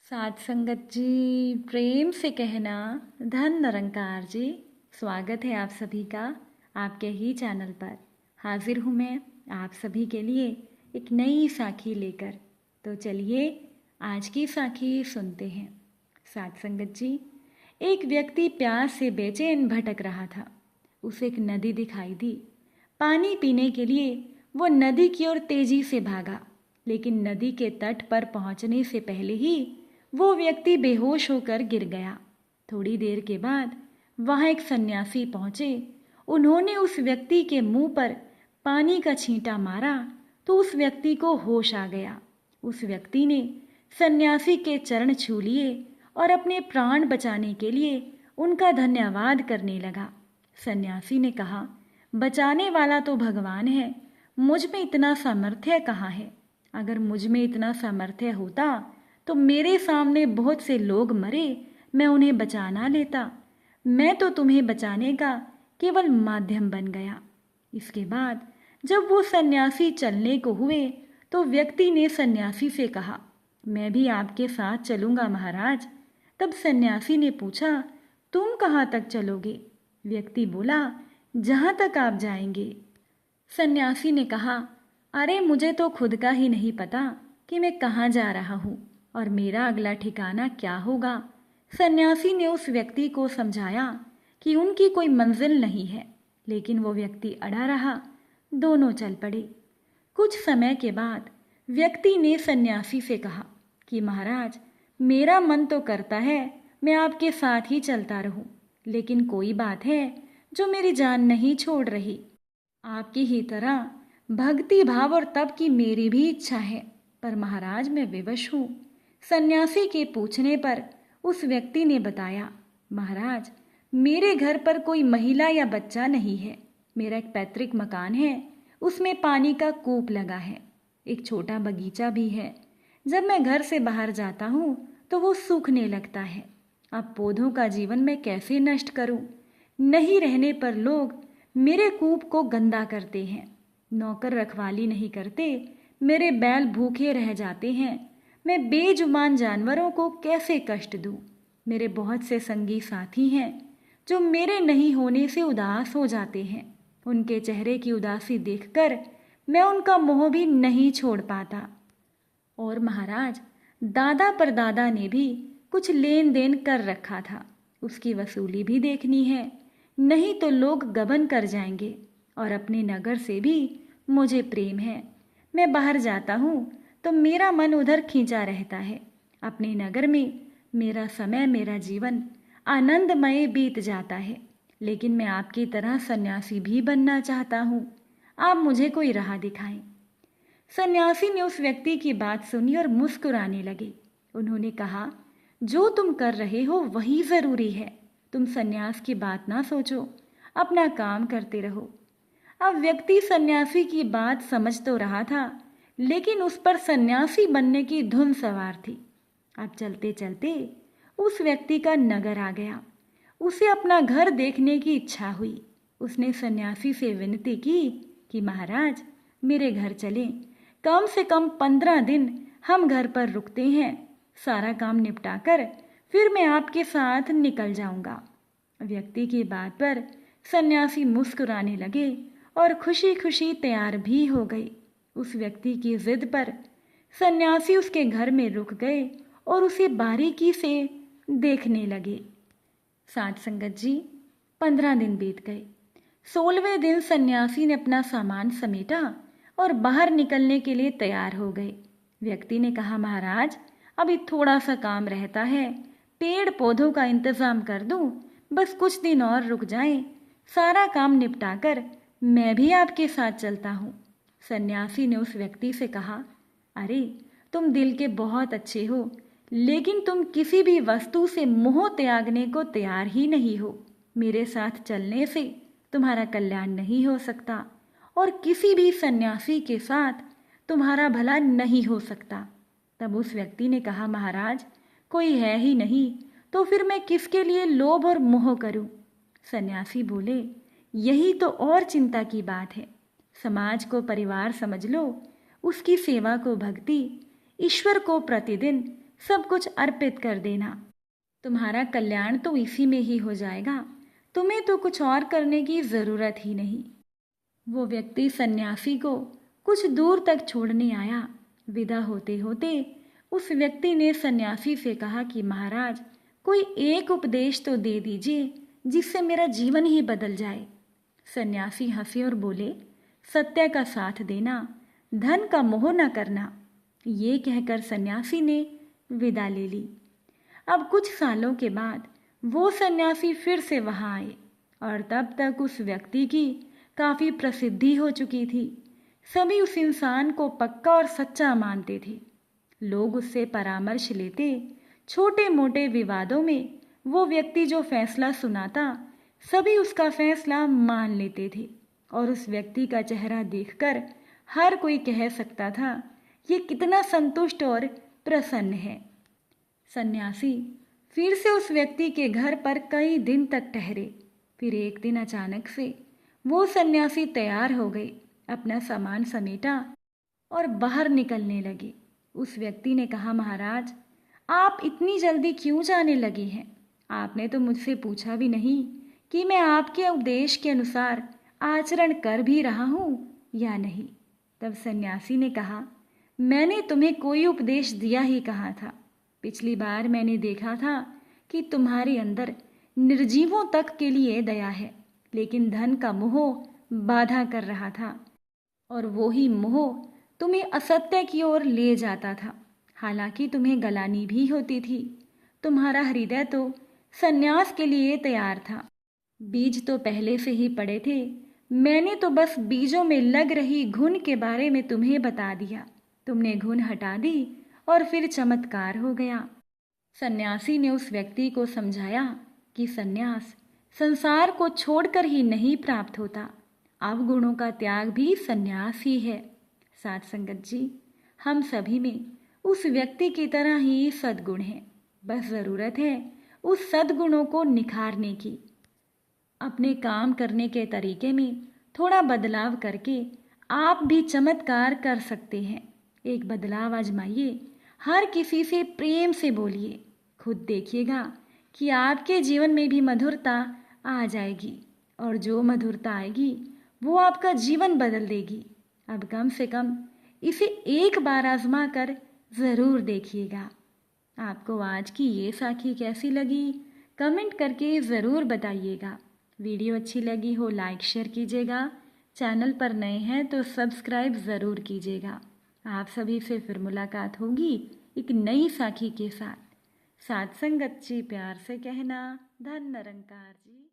साथ संगत जी, प्रेम से कहना धन निरंकार जी। स्वागत है आप सभी का आपके ही चैनल पर। हाजिर हूँ मैं आप सभी के लिए एक नई साखी लेकर। तो चलिए आज की साखी सुनते हैं। साथ संगत जी, एक व्यक्ति प्यास से बेचैन भटक रहा था। उसे एक नदी दिखाई दी। पानी पीने के लिए वो नदी की ओर तेजी से भागा, लेकिन नदी के तट पर पहुंचने से पहले ही वो व्यक्ति बेहोश होकर गिर गया। थोड़ी देर के बाद वहां एक सन्यासी पहुंचे। उन्होंने उस व्यक्ति के मुंह पर पानी का छींटा मारा तो उस व्यक्ति को होश आ गया। उस व्यक्ति ने सन्यासी के चरण छू लिए और अपने प्राण बचाने के लिए उनका धन्यवाद करने लगा। सन्यासी ने कहा, बचाने वाला तो भगवान है, मुझ में इतना सामर्थ्य कहाँ है। अगर मुझ में इतना सामर्थ्य होता तो मेरे सामने बहुत से लोग मरे, मैं उन्हें बचा ना लेता। मैं तो तुम्हें बचाने का केवल माध्यम बन गया। इसके बाद जब वो सन्यासी चलने को हुए तो व्यक्ति ने सन्यासी से कहा, मैं भी आपके साथ चलूंगा महाराज। तब सन्यासी ने पूछा, तुम कहाँ तक चलोगे? व्यक्ति बोला, जहाँ तक आप जाएंगे। सन्यासी ने कहा, अरे मुझे तो खुद का ही नहीं पता कि मैं कहाँ जा रहा हूँ और मेरा अगला ठिकाना क्या होगा। सन्यासी ने उस व्यक्ति को समझाया कि उनकी कोई मंजिल नहीं है, लेकिन वो व्यक्ति अड़ा रहा। दोनों चल पड़े। कुछ समय के बाद व्यक्ति ने सन्यासी से कहा कि महाराज, मेरा मन तो करता है मैं आपके साथ ही चलता रहूं, लेकिन कोई बात है जो मेरी जान नहीं छोड़ रही। आपकी ही तरह भक्ति भाव और तप की मेरी भी इच्छा है, पर महाराज मैं विवश हूँ। सन्यासी के पूछने पर उस व्यक्ति ने बताया, महाराज मेरे घर पर कोई महिला या बच्चा नहीं है। मेरा एक पैतृक मकान है, उसमें पानी का कूप लगा है, एक छोटा बगीचा भी है। जब मैं घर से बाहर जाता हूँ तो वो सूखने लगता है। अब पौधों का जीवन मैं कैसे नष्ट करूँ? नहीं रहने पर लोग मेरे कूप को गंदा करते हैं, नौकर रखवाली नहीं करते, मेरे बैल भूखे रह जाते हैं। मैं बेजुबान जानवरों को कैसे कष्ट दूं? मेरे बहुत से संगी साथी हैं जो मेरे नहीं होने से उदास हो जाते हैं। उनके चेहरे की उदासी देखकर मैं उनका मोह भी नहीं छोड़ पाता। और महाराज, दादा परदादा ने भी कुछ लेन देन कर रखा था, उसकी वसूली भी देखनी है, नहीं तो लोग गबन कर जाएंगे। और अपने नगर से भी मुझे प्रेम है। मैं बाहर जाता हूँ तो मेरा मन उधर खींचा रहता है। अपने नगर में मेरा समय, मेरा जीवन आनंदमय बीत जाता है। लेकिन मैं आपकी तरह सन्यासी भी बनना चाहता हूँ। आप मुझे कोई राह दिखाएं। सन्यासी ने उस व्यक्ति की बात सुनी और मुस्कुराने लगे। उन्होंने कहा, जो तुम कर रहे हो वही जरूरी है। तुम सन्यास की बात ना सोचो, अपना काम करते रहो। अब व्यक्ति सन्यासी की बात समझ तो रहा था, लेकिन उस पर सन्यासी बनने की धुन सवार थी। अब चलते चलते उस व्यक्ति का नगर आ गया। उसे अपना घर देखने की इच्छा हुई। उसने सन्यासी से विनती की कि महाराज मेरे घर चलें, कम से कम 15 दिन हम घर पर रुकते हैं, सारा काम निपटाकर फिर मैं आपके साथ निकल जाऊंगा। व्यक्ति की बात पर सन्यासी मुस्कुराने लगे और खुशी खुशी तैयार भी हो गए। उस व्यक्ति की जिद पर सन्यासी उसके घर में रुक गए और उसे बारीकी से देखने लगे। साथ संगत जी, 15 दिन बीत गए। 16वें दिन सन्यासी ने अपना सामान समेटा और बाहर निकलने के लिए तैयार हो गए। व्यक्ति ने कहा, महाराज अभी थोड़ा सा काम रहता है, पेड़ पौधों का इंतजाम कर दूं, बस कुछ दिन और रुक जाएं, सारा काम निपटाकर मैं भी आपके साथ चलता हूँ। सन्यासी ने उस व्यक्ति से कहा, अरे तुम दिल के बहुत अच्छे हो, लेकिन तुम किसी भी वस्तु से मोह त्यागने को तैयार ही नहीं हो। मेरे साथ चलने से तुम्हारा कल्याण नहीं हो सकता और किसी भी सन्यासी के साथ तुम्हारा भला नहीं हो सकता। तब उस व्यक्ति ने कहा, महाराज कोई है ही नहीं तो फिर मैं किसके लिए लोभ और मोह करूं? सन्यासी बोले, यही तो और चिंता की बात है। समाज को परिवार समझ लो, उसकी सेवा को भक्ति, ईश्वर को प्रतिदिन सब कुछ अर्पित कर देना। तुम्हारा कल्याण तो इसी में ही हो जाएगा, तुम्हें तो कुछ और करने की ज़रूरत ही नहीं। वो व्यक्ति सन्यासी को कुछ दूर तक छोड़ने आया। विदा होते होते उस व्यक्ति ने सन्यासी से कहा कि महाराज, कोई एक उपदेश तो दे दीजिए जिससे मेरा जीवन ही बदल जाए। सन्यासी हंसे और बोले, सत्य का साथ देना, धन का मोह न करना। ये कहकर सन्यासी ने विदा ले ली। अब कुछ सालों के बाद वो सन्यासी फिर से वहां आए और तब तक उस व्यक्ति की काफी प्रसिद्धि हो चुकी थी। सभी उस इंसान को पक्का और सच्चा मानते थे। लोग उससे परामर्श लेते। छोटे मोटे विवादों में वो व्यक्ति जो फैसला सुनाता, सभी उसका फैसला मान लेते थे और उस व्यक्ति का चेहरा देखकर हर कोई कह सकता था, ये कितना संतुष्ट और प्रसन्न है। सन्यासी फिर से उस व्यक्ति के घर पर कई दिन तक ठहरे। फिर एक दिन अचानक से वो सन्यासी तैयार हो गए, अपना सामान समेटा और बाहर निकलने लगे। उस व्यक्ति ने कहा, महाराज, आप इतनी जल्दी क्यों जाने लगे हैं? आपने तो मुझसे पूछा भी नहीं कि मैं आपके उपदेश के अनुसार आचरण कर भी रहा हूँ या नहीं। तब सन्यासी ने कहा, मैंने तुम्हें कोई उपदेश दिया ही कहाँ था। पिछली बार मैंने देखा था कि तुम्हारे अंदर निर्जीवों तक के लिए दया है, लेकिन धन का मोह बाधा कर रहा था और वो ही मोह तुम्हें असत्य की ओर ले जाता था। हालांकि तुम्हें गलानी भी होती थी। तुम्हारा हृदय तो सन्यास के लिए तैयार था। बीज तो पहले से ही पड़े थे। मैंने तो बस बीजों में लग रही घुन के बारे में तुम्हें बता दिया। तुमने घुन हटा दी और फिर चमत्कार हो गया। सन्यासी ने उस व्यक्ति को समझाया कि सन्यास संसार को छोड़कर ही नहीं प्राप्त होता, अवगुणों का त्याग भी सन्यास ही है। साथ संगत जी, हम सभी में उस व्यक्ति की तरह ही सद्गुण हैं। बस ज़रूरत है उस सद्गुणों को निखारने की। अपने काम करने के तरीके में थोड़ा बदलाव करके आप भी चमत्कार कर सकते हैं। एक बदलाव आजमाइए। हर किसी से प्रेम से बोलिए। खुद देखिएगा कि आपके जीवन में भी मधुरता आ जाएगी और जो मधुरता आएगी वो आपका जीवन बदल देगी। अब कम से कम इसे एक बार आजमा कर ज़रूर देखिएगा। आपको आज की ये साखी कैसी लगी, कमेंट करके ज़रूर बताइएगा। वीडियो अच्छी लगी हो लाइक शेयर कीजिएगा। चैनल पर नए हैं तो सब्सक्राइब ज़रूर कीजिएगा। आप सभी से फिर मुलाकात होगी एक नई साखी के साथ। साथ संगत जी, प्यार से कहना, धन निरंकार जी।